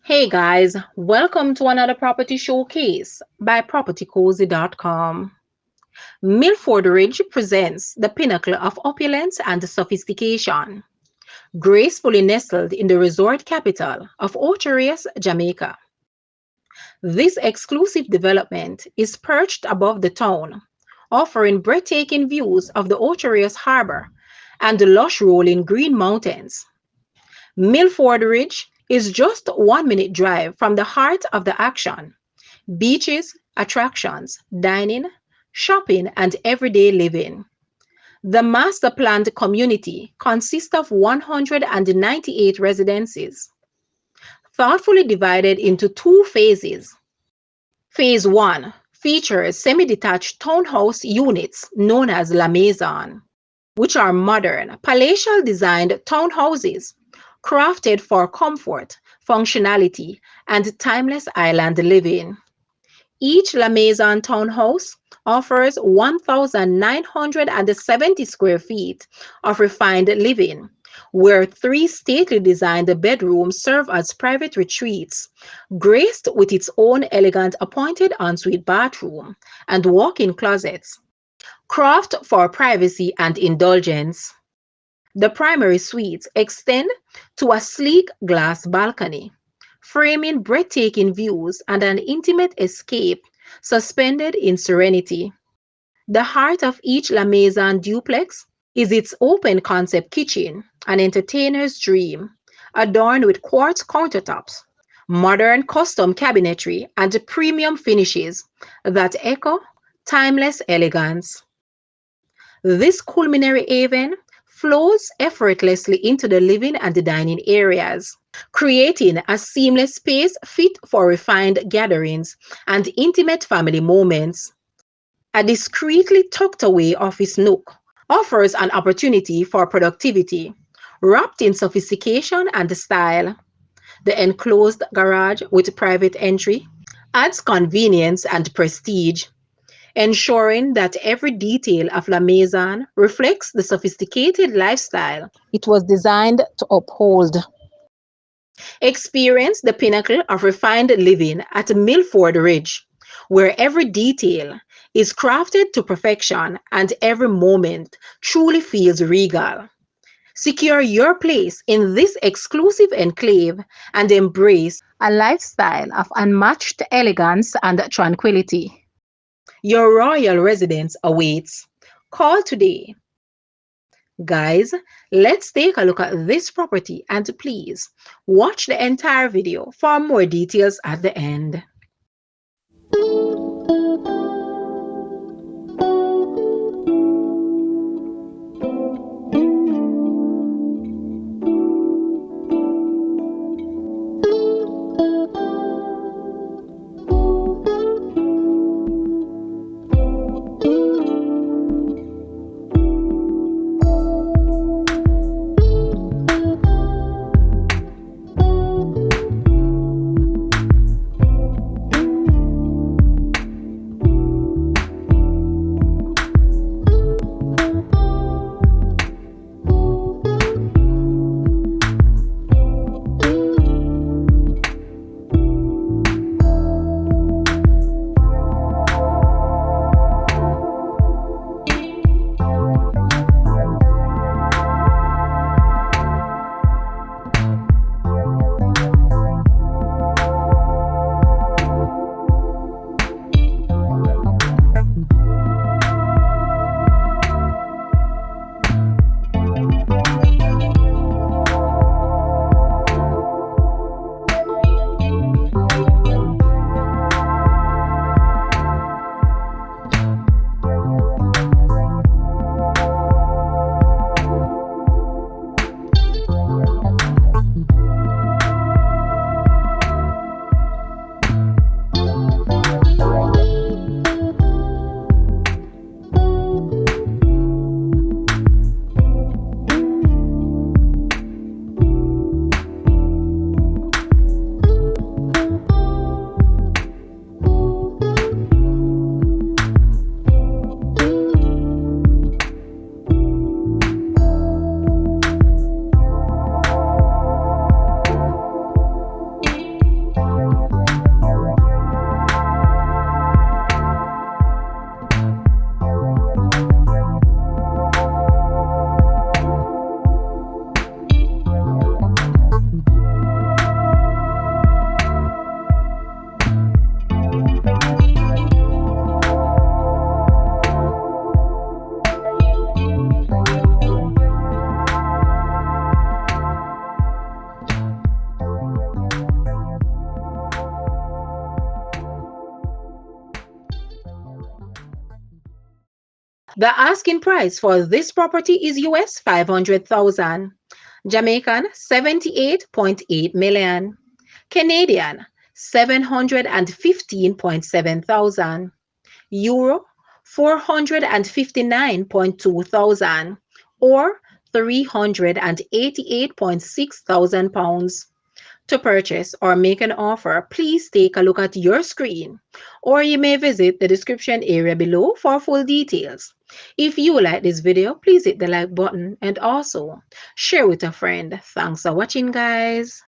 Hey guys, welcome to another property showcase by propertycozy.com. Milford Ridge presents the pinnacle of opulence and sophistication, gracefully nestled in the resort capital of Ocho Rios, Jamaica. This exclusive development is perched above the town, offering breathtaking views of the Ocho Rios harbor and the lush rolling green mountains. Milford Ridge is just 1 minute drive from the heart of the action: beaches, attractions, dining, shopping, and everyday living. The master planned community consists of 198 residences, thoughtfully divided into two phases. Phase 1 features semi-detached townhouse units known as La Maison, which are modern, palatial designed townhouses crafted for comfort, functionality, and timeless island living. Each La Maison townhouse offers 1,970 square feet of refined living, where three stately designed bedrooms serve as private retreats, graced with its own elegant appointed ensuite bathroom and walk-in closets, craft for privacy and indulgence. The primary suites extend to a sleek glass balcony, framing breathtaking views and an intimate escape suspended in serenity. The heart of each La Maison duplex is its open concept kitchen, an entertainer's dream, adorned with quartz countertops, modern custom cabinetry, and premium finishes that echo timeless elegance. This culinary haven flows effortlessly into the living and the dining areas, creating a seamless space fit for refined gatherings and intimate family moments. A discreetly tucked away office nook offers an opportunity for productivity, wrapped in sophistication and style. The enclosed garage with private entry adds convenience and prestige, ensuring that every detail of La Maison reflects the sophisticated lifestyle it was designed to uphold. Experience the pinnacle of refined living at Milford Ridge, where every detail is crafted to perfection and every moment truly feels regal. Secure your place in this exclusive enclave and embrace a lifestyle of unmatched elegance and tranquility. Your royal residence awaits. Call today. Guys, let's take a look at this property and please watch the entire video for more details at the end. The asking price for this property is US 500,000, Jamaican 78.8 million, Canadian 715.7 thousand, Euro 459.2 thousand, or 388.6 thousand pounds. To purchase or make an offer, please take a look at your screen, or you may visit the description area below for full details. If you like this video, please hit the like button and also share with a friend. Thanks for watching, guys.